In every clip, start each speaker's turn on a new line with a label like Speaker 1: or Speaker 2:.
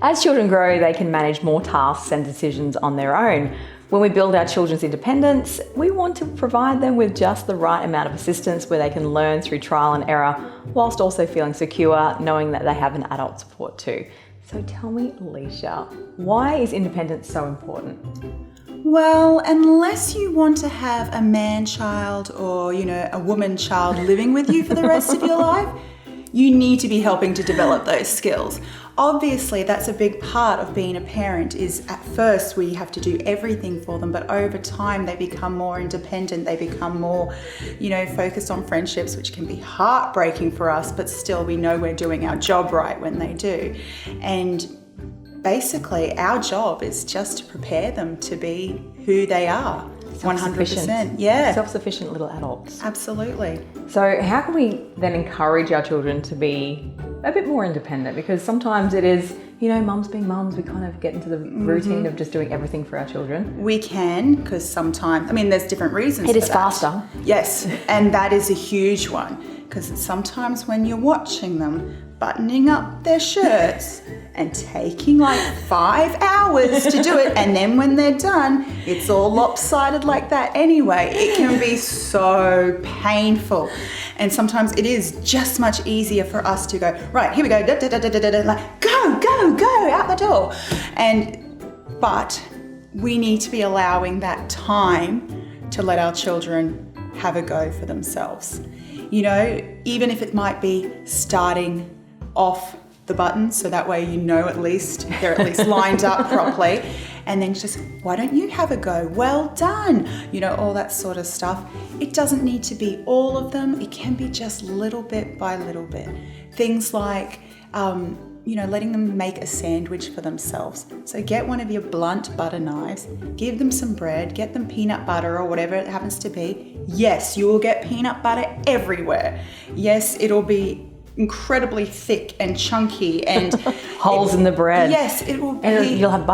Speaker 1: As children grow, they can manage more tasks and decisions on their own. When we build our children's independence, we want to provide them with just the right amount of assistance where they can learn through trial and error, whilst also feeling secure, knowing that they have an adult support too. So tell me, Alicia, why is independence so important?
Speaker 2: Well, unless you want to have a man-child or, a woman-child living with you for the rest of your life, you need to be helping to develop those skills. Obviously, that's a big part of being a parent is at first we have to do everything for them, but over time they become more independent, they become more, focused on friendships, which can be heartbreaking for us, but still we know we're doing our job right when they do. And basically our job is just to prepare them to be who they are. 100%. Yeah.
Speaker 1: Self-sufficient little adults.
Speaker 2: Absolutely.
Speaker 1: So how can we then encourage our children to be a bit more independent? Because sometimes it is, mums being mums, we kind of get into the routine of just doing everything for our children.
Speaker 2: We can, because sometimes, there's different reasons
Speaker 1: It
Speaker 2: for
Speaker 1: is
Speaker 2: that.
Speaker 1: faster.
Speaker 2: Yes, and that is a huge one, because sometimes when you're watching them buttoning up their shirts and taking like 5 hours to do it, and then when they're done, it's all lopsided like that anyway. It can be so painful. And sometimes it is just much easier for us to go, right, here we go, like, go, out the door. But we need to be allowing that time to let our children have a go for themselves. Even if it might be starting off the buttons, so that way at least they're at least lined up properly, and then just, why don't you have a go? Well done. All that sort of stuff. It doesn't need to be all of them. It can be just little bit by little bit. Things like, letting them make a sandwich for themselves. So get one of your blunt butter knives, give them some bread, get them peanut butter or whatever it happens to be. Yes, you will get peanut butter everywhere. Yes, it'll be incredibly thick and chunky and
Speaker 1: holes in the bread.
Speaker 2: Yes, it will be.
Speaker 1: And you'll have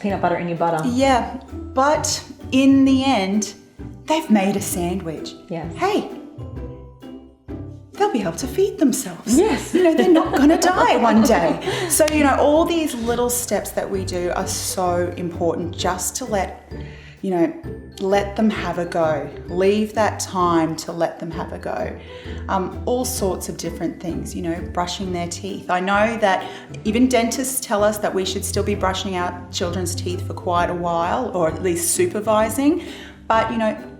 Speaker 1: peanut butter in your butter.
Speaker 2: Yeah, but in the end, they've made a sandwich.
Speaker 1: Yes.
Speaker 2: Hey, they'll be able to feed themselves.
Speaker 1: Yes.
Speaker 2: They're not going to die one day. So, all these little steps that we do are so important, just to let them have a go. Leave that time to let them have a go. All sorts of different things, brushing their teeth. I know that even dentists tell us that we should still be brushing our children's teeth for quite a while, or at least supervising, but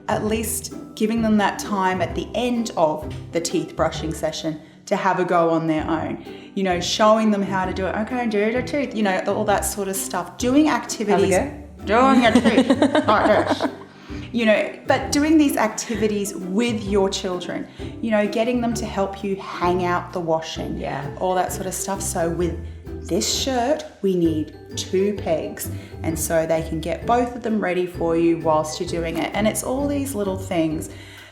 Speaker 2: at least giving them that time at the end of the teeth brushing session to have a go on their own. Showing them how to do it. Okay, do your teeth, all that sort of stuff. Doing activities.
Speaker 1: Have a go?
Speaker 2: Doing your teeth like this. But doing these activities with your children, getting them to help you hang out the washing, all that sort of stuff. So with this shirt, we need 2 pegs, and so they can get both of them ready for you whilst you're doing it. And it's all these little things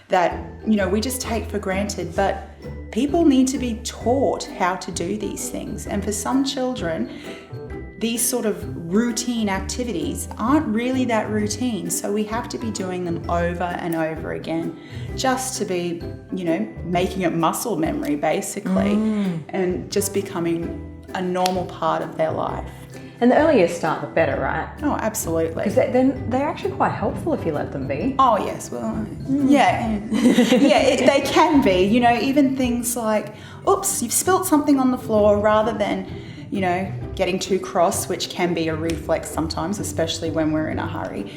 Speaker 2: that, we just take for granted, but people need to be taught how to do these things. And for some children, these sort of routine activities aren't really that routine, so we have to be doing them over and over again just to be, making it muscle memory basically, and just becoming a normal part of their life.
Speaker 1: And the earlier you start, the better, right?
Speaker 2: Oh, absolutely.
Speaker 1: Because then they're actually quite helpful if you let them be.
Speaker 2: Oh, yes. Well, yeah. They can be. Even things like, oops, you've spilt something on the floor, rather than, getting too cross, which can be a reflex sometimes, especially when we're in a hurry.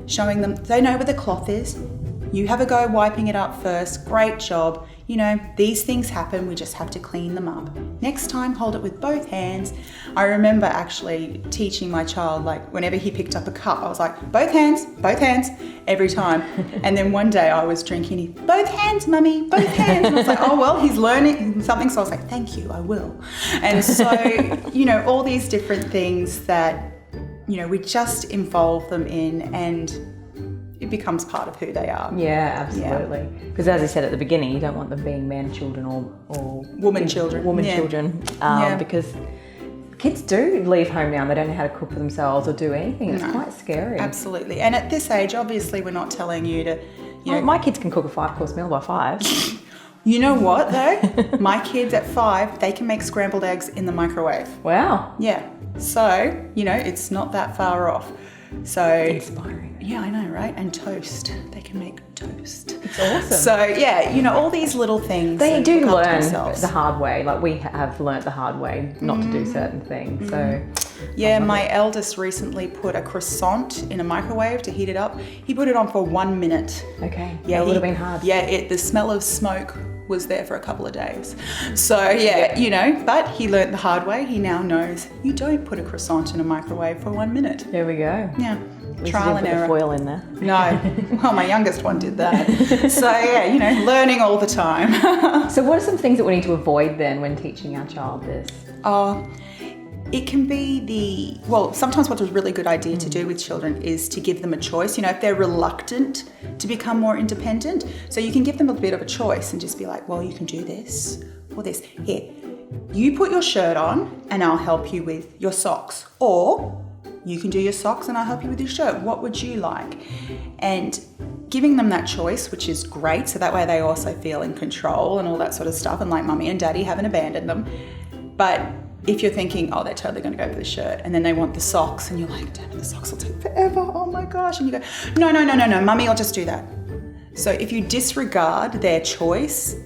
Speaker 2: Showing them, they know where the cloth is. You have a go wiping it up first. Great job. These things happen. We just have to clean them up. Next time, hold it with both hands. I remember actually teaching my child, like whenever he picked up a cup, I was like, both hands, every time. And then one day I was drinking, both hands, mummy, both hands. And I was like, oh, well, he's learning something. So I was like, thank you, I will. And so, all these different things that, we just involve them in, and it becomes part of who they are.
Speaker 1: Yeah, absolutely. Because as I said at the beginning, you don't want them being man children or
Speaker 2: woman children.
Speaker 1: Because kids do leave home now and they don't know how to cook for themselves or do anything. It's quite scary.
Speaker 2: Absolutely. And at this age, obviously, we're not telling you to,
Speaker 1: my kids can cook a 5-course meal by 5.
Speaker 2: You know what though? My kids at 5, they can make scrambled eggs in the microwave.
Speaker 1: Wow.
Speaker 2: Yeah. So, it's not that far off. So
Speaker 1: Inspiring.
Speaker 2: Yeah, I know, right? And toast. They can make toast.
Speaker 1: It's awesome.
Speaker 2: So yeah, all these little things.
Speaker 1: They do
Speaker 2: look after
Speaker 1: learn
Speaker 2: themselves.
Speaker 1: the hard way. Like we have learnt the hard way not to do certain things. So
Speaker 2: Yeah, my eldest recently put a croissant in a microwave to heat it up. He put it on for 1 minute.
Speaker 1: okay.
Speaker 2: Yeah,
Speaker 1: That would have been hard.
Speaker 2: Yeah, the smell of smoke was there for a couple of days. So yeah, but he learnt the hard way. He now knows you don't put a croissant in a microwave for 1 minute.
Speaker 1: There we go.
Speaker 2: Yeah,
Speaker 1: At least
Speaker 2: trial
Speaker 1: you
Speaker 2: and
Speaker 1: didn't put
Speaker 2: error.
Speaker 1: the foil in there.
Speaker 2: No, well, my youngest one did that. So yeah, learning all the time.
Speaker 1: So what are some things that we need to avoid then when teaching our child this?
Speaker 2: It can be sometimes what's a really good idea to do with children is to give them a choice. If they're reluctant to become more independent, so you can give them a bit of a choice and just be like, well, you can do this or this. Here, you put your shirt on and I'll help you with your socks. Or you can do your socks and I'll help you with your shirt. What would you like? And giving them that choice, which is great, so that way they also feel in control and all that sort of stuff, and like mummy and daddy haven't abandoned them. But if you're thinking, oh, they're totally going to go for the shirt, and then they want the socks, and you're like, damn it, the socks will take forever, oh my gosh, and you go, no, mummy will just do that. So if you disregard their choice,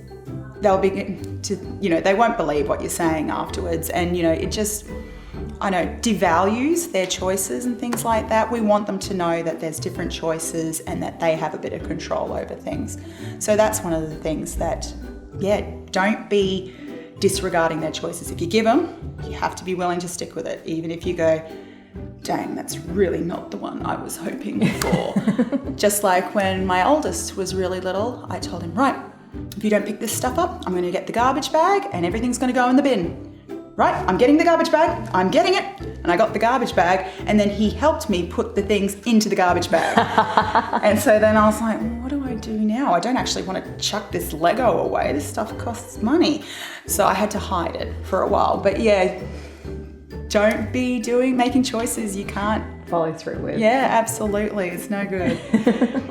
Speaker 2: they'll begin to, they won't believe what you're saying afterwards, and it just, devalues their choices and things like that. We want them to know that there's different choices and that they have a bit of control over things. So that's one of the things that, don't be disregarding their choices. If you give them, you have to be willing to stick with it, even if you go, dang, that's really not the one I was hoping for. Just like when my oldest was really little, I told him, right, if you don't pick this stuff up, I'm going to get the garbage bag and everything's going to go in the bin. Right, I'm getting the garbage bag, I'm getting it. And I got the garbage bag, and then he helped me put the things into the garbage bag. And so then I was like, well, what do I do now? I don't actually want to chuck this Lego away. This stuff costs money. So I had to hide it for a while. But yeah, don't be making choices you can't
Speaker 1: Follow through with.
Speaker 2: Yeah, absolutely. It's no good.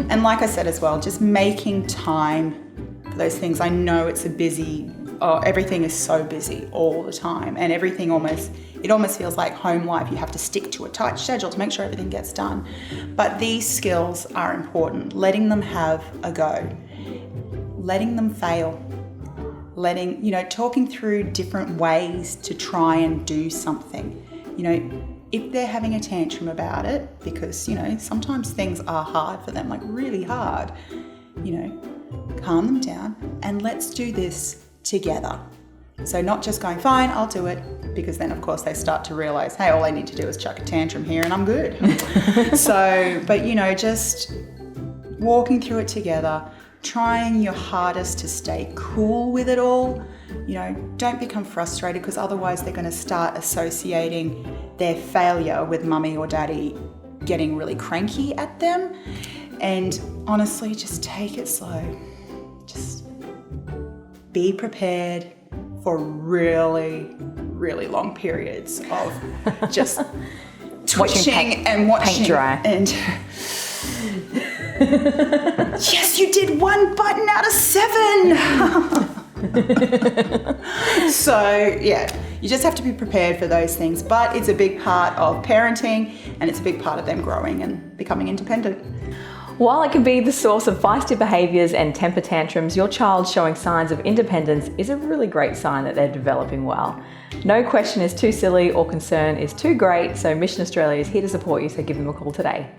Speaker 2: And like I said as well, just making time for those things. I know it's everything is so busy all the time, and everything almost feels like home life. You have to stick to a tight schedule to make sure everything gets done. But these skills are important. Letting them have a go, letting them fail, talking through different ways to try and do something. If they're having a tantrum about it, because, sometimes things are hard for them, like really hard, calm them down and let's do this together. So not just going, fine, I'll do it, because then of course they start to realize, hey, all I need to do is chuck a tantrum here and I'm good. But just walking through it together, trying your hardest to stay cool with it all. Don't become frustrated, because otherwise they're going to start associating their failure with mummy or daddy getting really cranky at them. And honestly, just take it slow. Just be prepared for really, really long periods of just twitching and watching
Speaker 1: paint dry.
Speaker 2: And yes, you did 1 button out of 7. So yeah, you just have to be prepared for those things. But it's a big part of parenting, and it's a big part of them growing and becoming independent.
Speaker 1: While it can be the source of feisty behaviours and temper tantrums, your child showing signs of independence is a really great sign that they're developing well. No question is too silly or concern is too great, so Mission Australia is here to support you, so give them a call today.